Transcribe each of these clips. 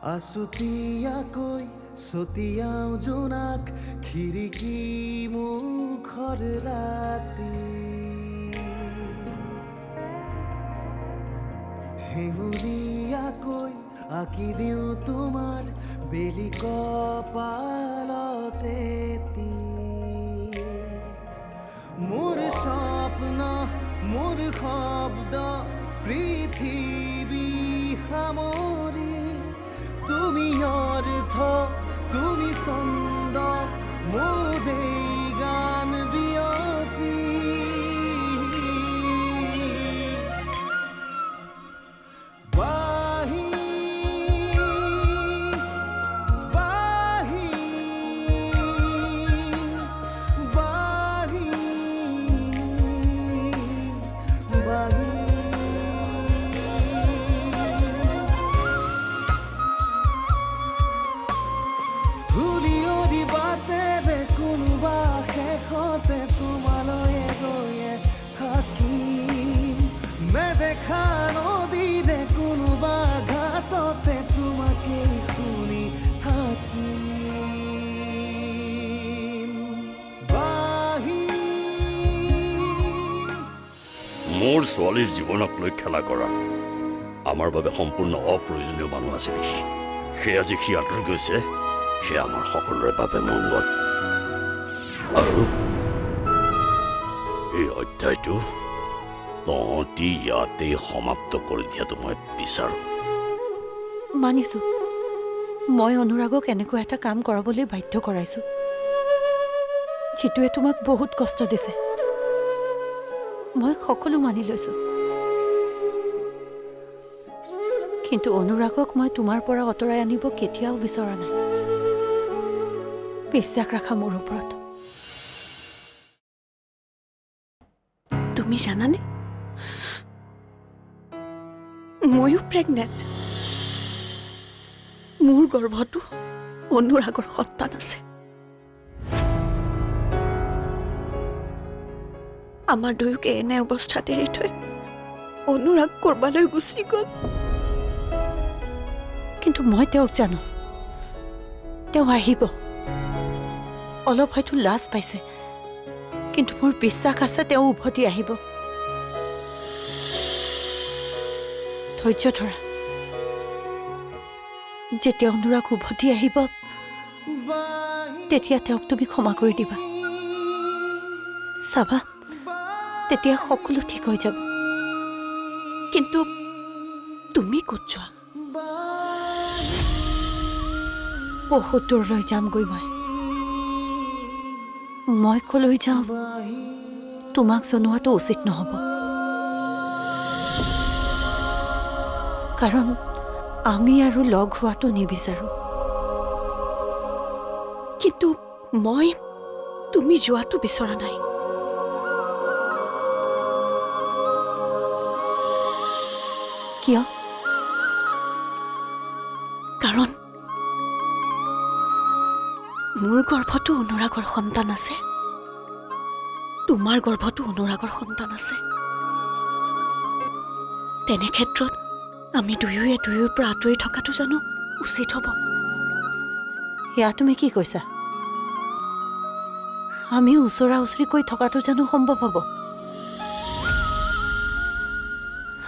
আছুতীয়াকৈ ছটিয়াও জোনাক খিৰিকী মুখৰ ৰাতি হেঙুলীয়াকৈ আঁকি দিওঁ তোমাৰ বেলি কপালতে মোৰ স্বপ্ন মোৰ শব্দ পৃথিৱী সামৰি তুমি অৰ্থ তুমি ছন্দ মোৰ এই গান বিয়পি বাহি বাহি বাহি বাহি ধূলিয়ৰি বাটেৰে কোনোবা শেষতে তোমালৈ গৈয়ে থাকিম নেদেখা নদীৰে কোনোবা ঘাটতে তোমাকে শুনি থাকিম বাহি মোৰ ছোৱালীৰ জীৱনক লৈ খেলা কৰা আমাৰ বাবে সম্পূৰ্ণ অপ্ৰয়োজনীয় মানুহ আছিল সি আজি সি আঁতৰি গৈছে সে আমাৰ সকলোৰে বাবে মংগল আৰু এই অধ্যায়টো তহঁতি ইয়াতে সমাপ্ত কৰি দিয়াটো মই বিচাৰোঁ মানিছো মই অনুৰাগক এনেকুৱা এটা কাম কৰাবলৈ বাধ্য কৰাইছো যিটোৱে তোমাক বহুত কষ্ট দিছে মই সকলো মানি লৈছো কিন্তু অনুৰাগক মই তোমাৰ পৰা আঁতৰাই আনিব কেতিয়াও বিচৰা নাই বিশ্বাস ৰাখা মোৰ ওপৰত তুমি জানানে ময়ো প্ৰেগনেণ্ট মোৰ গৰ্ভতো অনুৰাগৰ সন্তান আছে আমাৰ দুয়োকে এনে অৱস্থাত এৰি থৈ অনুৰাগ কৰবালৈ গুচি গ'ল কিন্তু মই তেওঁক জানো তেওঁ আহিব অলপ হয়তো লাজ পাইছে কিন্তু মোৰ বিশ্বাস আছে তেওঁ উভতি আহিব ধৈৰ্য ধৰা যেতিয়া অনুৰাগ উভতি আহিব তেতিয়া তেওঁক তুমি ক্ষমা কৰি দিবা চাবা তেতিয়া সকলো ঠিক হৈ যাব কিন্তু তুমি ক'ত যোৱা বহুত দূৰলৈ যামগৈ মই কলৈ যাওঁ তোমাক জনোৱাটো উচিত নহ'ব কাৰণ আমি আৰু লগ হোৱাটো নিবিচাৰোঁ কিন্তু মই তুমি যোৱাটো বিচৰা নাই কিয় কাৰণ মোৰ গৰ্ভতো অনুৰাগৰ সন্তান আছে তোমাৰ গৰ্ভতো অনুৰাগৰ সন্তান আছে তেনে ক্ষেত্ৰত আমি দুয়োৱে দুয়োৰ পৰা আঁতৰি থকাটো জানো উচিত হ'ব সেয়া তুমি কি কৈছা আমি ওচৰা ওচৰি কৈ থকাটো জানো সম্ভৱ হ'ব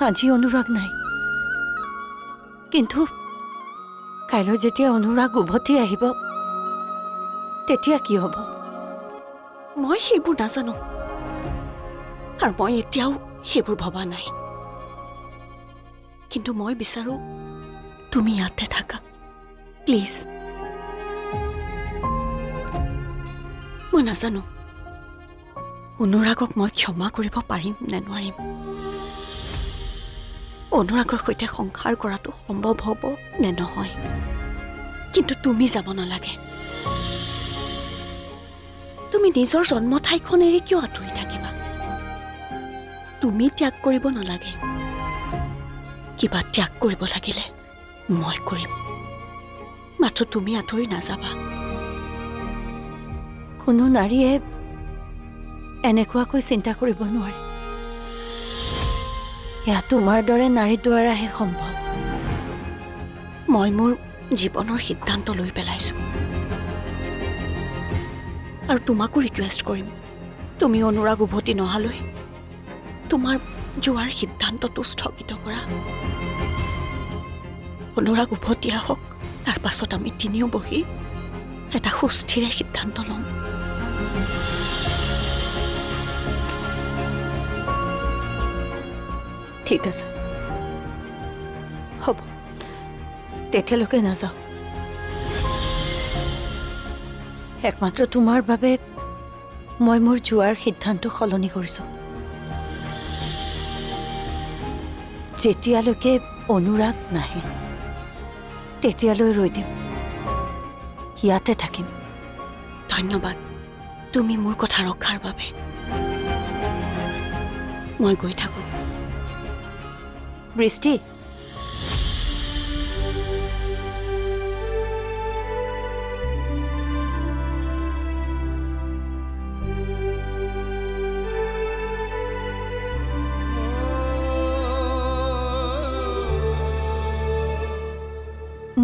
আজি অনুৰাগ নাই কিন্তু কাইলৈ যেতিয়া অনুৰাগ উভতি আহিব তেতিয়া কি হ'ব মই সেইবোৰ নাজানো আৰু মই এতিয়াও সেইবোৰ ভবা নাই কিন্তু মই বিচাৰোঁ তুমি ইয়াতে থাকা প্লিজ মই নাজানো অনুৰাগক মই ক্ষমা কৰিব পাৰিম নে নোৱাৰিম অনুৰাগৰ সৈতে সংসাৰ কৰাটো সম্ভৱ হ'ব নে নহয় কিন্তু তুমি যাব নালাগে তুমি নিজৰ জন্ম ঠাইখন এৰি কিয় আঁতৰি থাকিবা তুমি ত্যাগ কৰিব নালাগে কিবা ত্যাগ কৰিব লাগিলে মই কৰিম মাত্ৰ তুমি আঁতৰি নাযাবা কোনো নাৰীয়ে এনেকুৱাকৈ চিন্তা কৰিব নোৱাৰে এয়া তোমাৰ দৰে নাৰীৰ দ্বাৰাহে সম্ভৱ মই মোৰ জীৱনৰ সিদ্ধান্ত লৈ পেলাইছোঁ আৰু তোমাকো ৰিকুৱেষ্ট কৰিম তুমি অনুৰাগ উভতি নহালৈ তোমাৰ যোৱাৰ সিদ্ধান্তটো স্থগিত কৰা অনুৰাগ উভতি আহক তাৰ পাছত আমি তিনিও বহি এটা সুস্থিৰে সিদ্ধান্ত ল'ম ঠিক আছে হ'ব তেতিয়ালৈকে নাযাওঁ একমাত্ৰ তোমাৰ বাবে মই মোৰ যোৱাৰ সিদ্ধান্ত সলনি কৰিছোঁ যেতিয়ালৈকে অনুৰাগ নাহে তেতিয়ালৈ ৰৈ দিম ইয়াতে থাকিম ধন্যবাদ তুমি মোৰ কথা ৰখাৰ বাবে মই গৈ থাকোঁ বৃষ্টি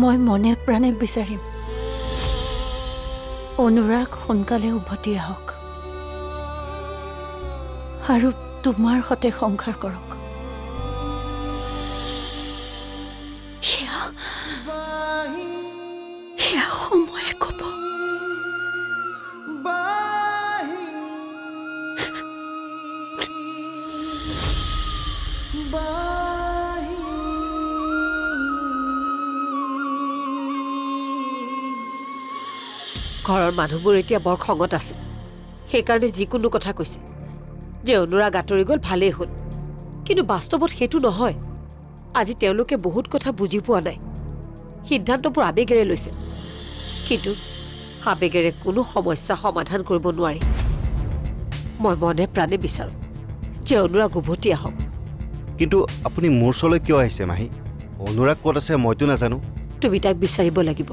মই মনে প্ৰাণে বিচাৰিম অনুৰাগ সোনকালে উভতি আহক আৰু তোমাৰ সৈতে সংসাৰ কৰক সেয়া সময়ে ক'ব ঘৰৰ মানুহবোৰ এতিয়া বৰ খঙত আছে সেইকাৰণে যিকোনো কথা কৈছে যে অনুৰাগ আঁতৰি গ'ল ভালেই হ'ল কিন্তু বাস্তৱত সেইটো নহয় আজি তেওঁলোকে বহুত কথা বুজি পোৱা নাই সিদ্ধান্তবোৰ আবেগেৰে লৈছে কিন্তু আবেগেৰে কোনো সমস্যা সমাধান কৰিব নোৱাৰি মই মনে প্ৰাণে বিচাৰোঁ যে অনুৰাগ উভতি আহক কিন্তু আপুনি মোৰ ওচৰলৈ কিয় আহিছে মাহী অনুৰাগ ক'ত আছে মইতো নাজানো তুমি তাক বিচাৰিব লাগিব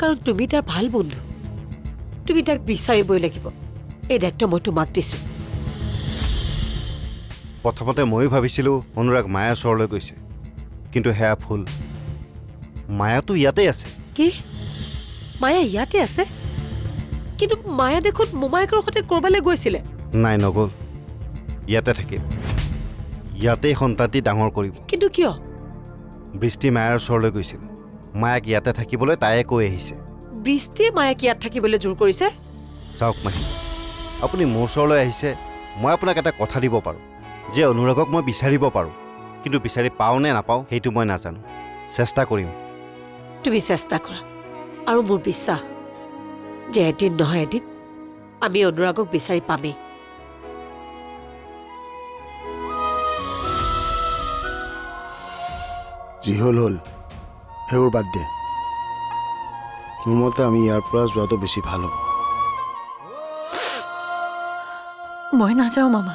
কাৰণ তুমি তাৰ ভাল বন্ধু তুমি তাক বিচাৰিবই লাগিব এই দায়িত্ব মই তোমাক দিছোঁ প্ৰথমতে ময়ো ভাবিছিলোঁ অনুৰাগ মায়াৰ ওচৰলৈ গৈছে কিন্তু সেয়া ভুল মায়াটো ইয়াতেই আছে কি মায়া ইয়াতে আছে কিন্তু মায়া দেখোন মোমায়েকৰ সৈতে ক'ৰবালৈ গৈছিলে নাই নগ'ল ইয়াতে থাকিল ইয়াতেই সন্তানটি ডাঙৰ কৰিব কিন্তু কিয় বৃষ্টি মায়াৰ ওচৰলৈ গৈছিল মায়াক ইয়াতে থাকিবলৈ তায়ে কৈ আহিছে বৃষ্টিয়ে মায়াক ইয়াত থাকিবলৈ জোৰ কৰিছে চাওক মাহী আপুনি মোৰ ওচৰলৈ আহিছে মই আপোনাক এটা কথা দিব পাৰোঁ যে অনুৰাগক মই বিচাৰিব পাৰোঁ কিন্তু বিচাৰি পাওঁ নে নাপাওঁ সেইটো মই নাজানো চেষ্টা কৰিম তুমি চেষ্টা কৰা আৰু মোৰ বিশ্বাস যে এদিন নহয় এদিন আমি অনুৰাগক বিচাৰি পামেই যি হ'ল হ'ল সেইবোৰ বাদ দে মোৰ মতে আমি ইয়াৰ পৰা যোৱাটো বেছি ভাল হ'ব মই নাযাওঁ মামা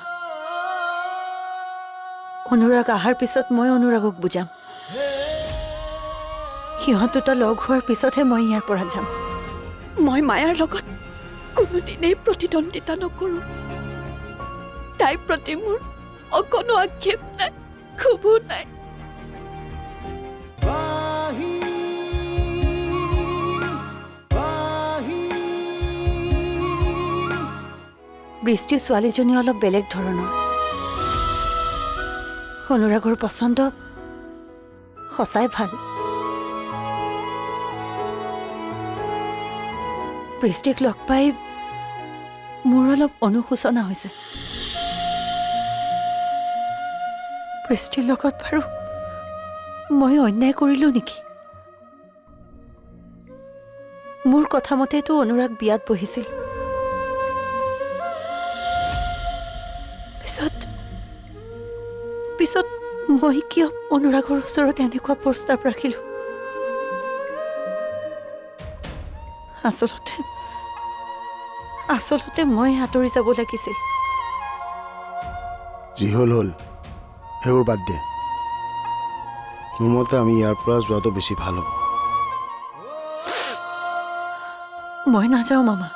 অনুৰাগ অহাৰ পিছত মই অনুৰাগক বুজাম সিহঁত দুটা লগ হোৱাৰ পিছতহে মই ইয়াৰ পৰা যাম মই মায়াৰ লগত কোনোদিনেই প্ৰতিদ্বন্দ্বিতা নকৰোঁ তাইৰ প্ৰতি মোৰ অকণো আক্ষেপ নাই ক্ষোভো নাই বৃষ্টি ছোৱালীজনী অলপ বেলেগ ধৰণৰ অনুৰাগৰ পচন্দ সঁচাই ভাল বৃষ্টিক লগ পাই মোৰ অলপ অনুশোচনা হৈছে বৃষ্টিৰ লগত বাৰু মই অন্যায় কৰিলোঁ নেকি মোৰ কথা মতেতো অনুৰাগ বিয়াত বহিছিল পিছত মই কিয় অনুৰাগৰ ওচৰত এনেকুৱা প্ৰস্তাৱ ৰাখিলোঁ আচলতে মই আঁতৰি যাব লাগিছিল যি হ'ল হ'ল সেইবোৰ বাদ দে মোৰ মতে আমি ইয়াৰ পৰা যোৱাটো বেছি ভাল হ'ব মই নাযাওঁ মামা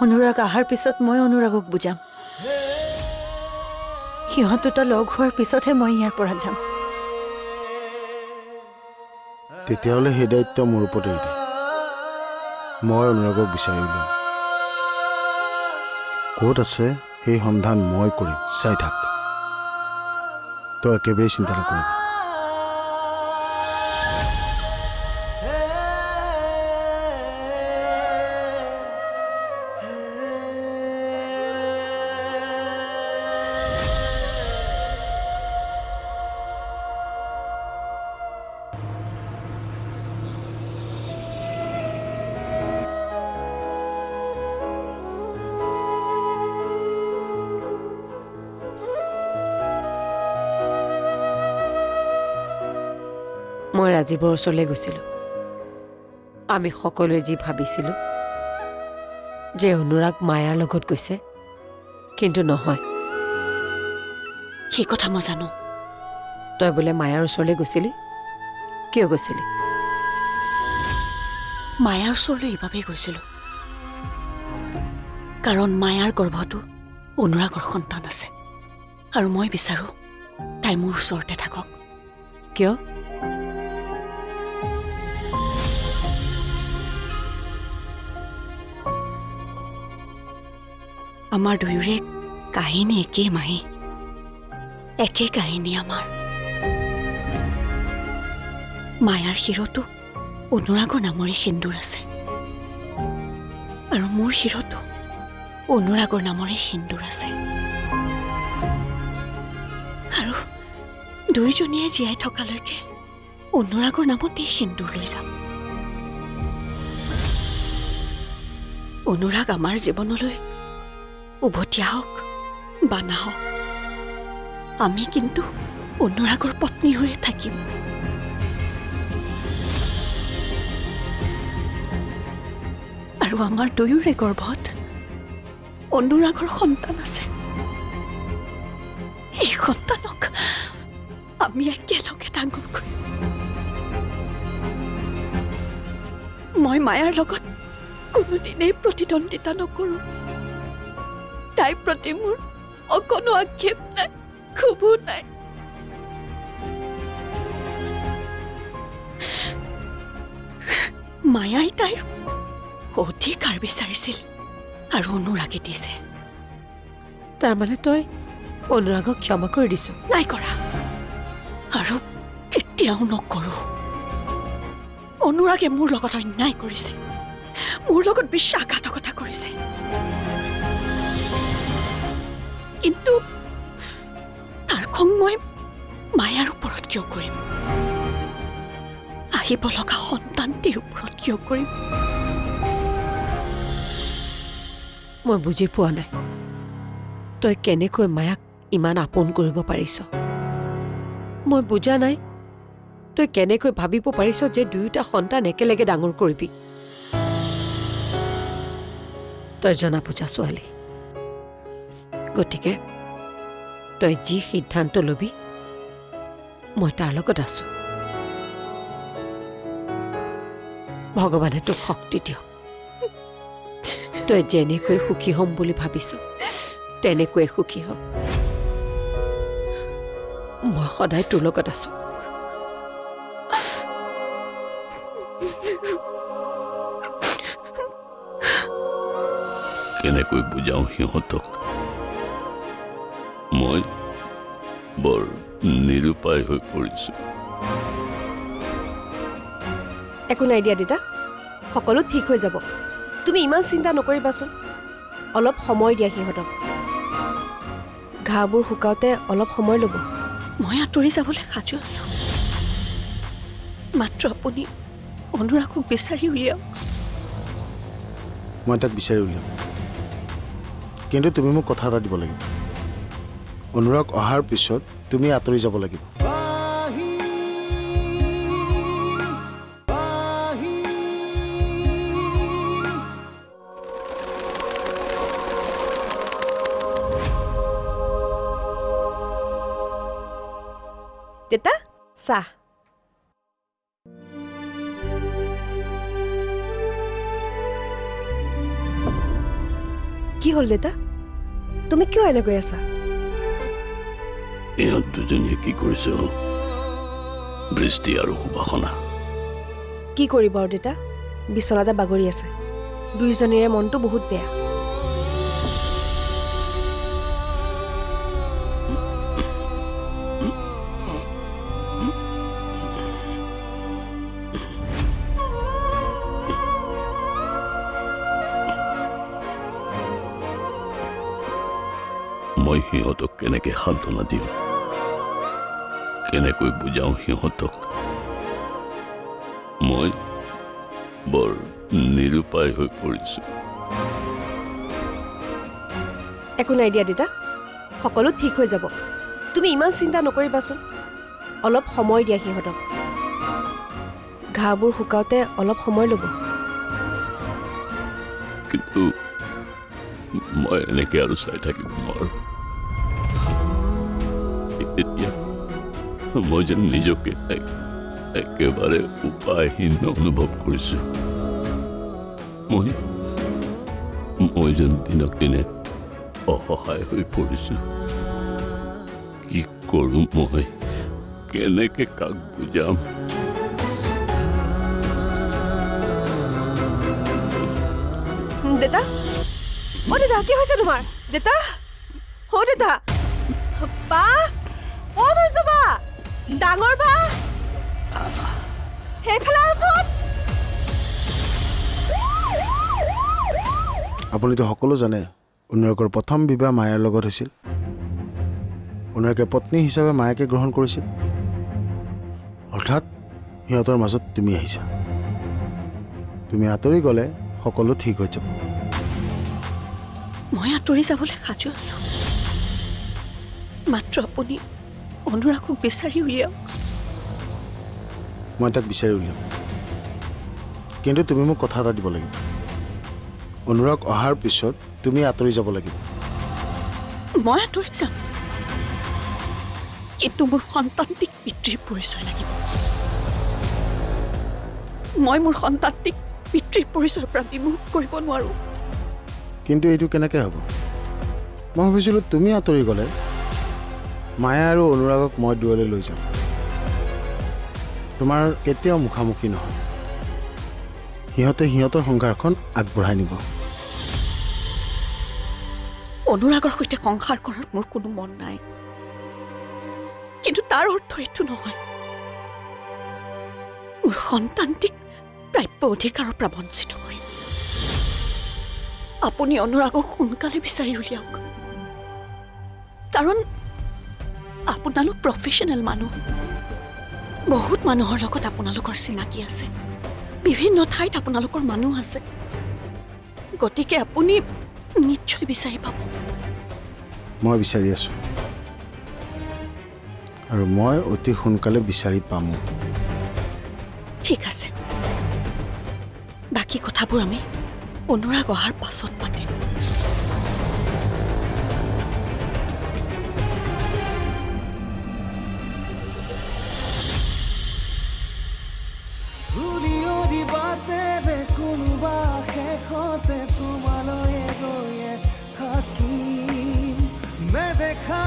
অনুৰাগ অহাৰ পিছত মই অনুৰাগক বুজাম সিহঁত দুটা লগ হোৱাৰ পিছতহে মই ইয়াৰ পৰা যাম তেতিয়াহ'লে সেই দায়িত্ব মোৰ ওপৰত এৰি দে। মই অনুৰাগক বিচাৰি উলিয়াম। ক'ত আছে সেই সন্ধান মই কৰিম, চাই থাক। তই একেবাৰেই চিন্তা নকৰিবি। মই ৰাজীৱৰ ওচৰলৈ গৈছিলোঁ। আমি সকলোৱে যি ভাবিছিলোঁ যে অনুৰাগ মায়াৰ লগত গৈছে, কিন্তু নহয়। সেই কথা মই জানো। তই বোলে মায়াৰ ওচৰলৈ গৈছিলি, কিয় গৈছিলি? মায়াৰ ওচৰলৈ এইবাবেই গৈছিলোঁ কাৰণ মায়াৰ গৰ্ভতো অনুৰাগৰ সন্তান আছে আৰু মই বিচাৰোঁ তাই মোৰ ওচৰতে থাকক। কিয়? আমাৰ দুয়োৰে কাহিনী একেই মাহী, একে কাহিনী আমাৰ। মায়াৰ শিৰতো অনুৰাগৰ নামৰে সিন্দুৰ আছে আৰু মোৰ শিৰতো অনুৰাগৰ নামৰে সিন্দুৰ আছে। আৰু দুয়োজনীয়ে জীয়াই থকালৈকে অনুৰাগৰ নামতেই সিন্দুৰ লৈ যাম। অনুৰাগ আমাৰ জীৱনলৈ উভতি আহক বা নাহক, আমি কিন্তু অনুৰাগৰ পত্নী হৈয়ে থাকিম। আৰু আমাৰ দুয়োৰে গৰ্ভত অনুৰাগৰ সন্তান আছে। এই সন্তানক আমি একেলগে ডাঙৰ কৰিম। মই মায়াৰ লগত কোনোদিনেই প্ৰতিদ্বন্দ্বিতা নকৰোঁ। তাইৰ প্ৰতি মোৰ অকণো আক্ষেপ নাই, ক্ষোভো নাই। মায়াই তাইৰ অধিকাৰ বিচাৰিছিল আৰু অনুৰাগে দিছে। তাৰমানে তই অনুৰাগক ক্ষমা কৰি দিছ? নাই কৰা আৰু কেতিয়াও নকৰোঁ। অনুৰাগে মোৰ লগত অন্যায় কৰিছে, মোৰ লগত বিশ্বাসঘাতকতা কৰিছে, কিন্তু তাৰ খং মই মায়াৰ ওপৰত কিয় কৰিম? আহিব লগা সন্তানটিৰ ওপৰত কিয় কৰিম? মই বুজি পোৱা নাই তই কেনেকৈ মায়াক ইমান আপোন কৰিব পাৰিছ। মই বুজা নাই তই কেনেকৈ ভাবিব পাৰিছ যে দুয়োটা সন্তান একেলগে ডাঙৰ কৰিবি। তই জনা বুজা ছোৱালী, গতিকে তই যি সিদ্ধান্ত ল'বি মই তাৰ লগত আছো। ভগৱানে তোক শক্তি দিয়ক। তই যেনেকৈ সুখী হ'ম বুলি ভাবিছ তেনেকৈয়ে সুখী হ। মই সদায় তোৰ লগত আছো। কেনেকৈ বুজাওঁ সিহঁতক? মই বৰ নিৰুপায় হৈ পৰিছোঁ। একো নাই দিয়া দেউতা, সকলো ঠিক হৈ যাব। তুমি ইমান চিন্তা নকৰিবাচোন, অলপ সময় দিয়া সিহঁতক। ঘাঁবোৰ শুকাওঁতে অলপ সময় ল'ব। মই আঁতৰি যাবলৈ সাজু আছো, মাত্ৰ আপুনি অনুৰাগক বিচাৰি উলিয়াওক। মই তাক বিচাৰি উলিয়াম, কিন্তু তুমি মোক কথা এটা দিব লাগিব। অনুৰাগ অহাৰ পিছত তুমি আঁতৰি যাব লাগিব। দেউতা, চাহ। কি হ'ল দেউতা, তুমি কিয় এনেকৈ আছা? ইহঁত দুজনীয়ে কি কৰিছে? বৃষ্টি আৰু সুবাসনা কি কৰিব আৰু দেউতা বিচনাতে বাগৰি আছে দুয়োজনীৰে মনটো বহুত বেয়া মই সিহঁতক কেনেকৈ সান্তনা দিওঁ, কেনেকৈ বুজাওঁ সিহঁতক। মই বৰ নিৰুপায় হৈ পৰিছোঁ। একো নাই দিয়া দেউতা সকলো ঠিক হৈ যাব তুমি ইমান চিন্তা নকৰিবাচোন অলপ সময় দিয়া সিহঁতক ঘাঁবোৰ শুকাওঁতে অলপ সময় ল'ব কিন্তু মই এনেকৈ আৰু চাই থাকিব নোৱাৰোঁ। এতিয়া মই যেন নিজকে একেবাৰে উপায়হীন অনুভৱ কৰিছোঁ। মই যেন দিনক দিনে অসহায় হৈ পৰিছোঁ। কি কৰোঁ মই, কেনেকৈ কাক বুজাম? দেউতা অ দেউতা কি হৈছে তোমাৰ দেউতা অ দেউতা বা অ মাজু বা ডাঙৰ বা সেইফালে আছোন আপুনিতো সকলো জানে অনুৰাগৰ প্ৰথম বিবাহ মায়াৰ লগত হৈছিল অনুৰাগে পত্নী হিচাপে মায়াকে গ্ৰহণ কৰিছিল অৰ্থাৎ সিহঁতৰ মাজত তুমি আহিছা তুমি আঁতৰি গ'লে সকলো ঠিক হৈ যাব মই আঁতৰি যাবলৈ সাজু আছোঁ মাত্ৰ আপুনি অনুৰাগক বিচাৰি উলিয়াওক মই তাক বিচাৰি উলিয়াম কিন্তু তুমি মোক কথা এটা দিব লাগিব অনুৰাগ অহাৰ পিছত তুমি আঁতৰি যাব লাগিব মই আঁতৰি যাম কিন্তু মোৰ সন্তানটিক পিতৃৰ পৰিচয় লাগিব মই মোৰ সন্তানটিক পিতৃৰ পৰিচয়ৰ পৰা বিমুখ কৰিব নোৱাৰোঁ কিন্তু এইটো কেনেকৈ হ'ব মই ভাবিছিলোঁ তুমি আঁতৰি গ'লে মায়া আৰু অনুৰাগক মই দূৰলৈ লৈ যাম তোমাৰ কেতিয়াও মুখামুখি নহয় সিহঁতে সিহঁতৰ সংসাৰখন আগবঢ়াই নিব অনুৰাগৰ সৈতে সংসাৰ কৰাৰ মোৰ কোনো মন নাই কিন্তু তাৰ অৰ্থ এইটো নহয় মোৰ সন্তানটিক প্ৰাপ্য অধিকাৰৰ পৰা বঞ্চিত কৰিম আপুনি অনুৰাগক সোনকালে বিচাৰি উলিয়াওক কাৰণ আপোনালোক প্ৰফেশ্যনেল মানুহ বহুত মানুহৰ লগত আপোনালোকৰ চিনাকি আছে বিভিন্ন ঠাইত আপোনালোকৰ মানুহ আছে গতিকে আপুনি নিশ্চয় বিচাৰি পাব মই বিচাৰি আছোঁ আৰু মই অতি সোনকালে বিচাৰি পামো ঠিক আছে বাকী কথাবোৰ আমি অনুৰাগ অহাৰ পাছত পাতিম ধূলিয়ৰি বাটেৰে কোনোবা শেষতে তোমালৈ গৈয়ে থাকিম নেদেখা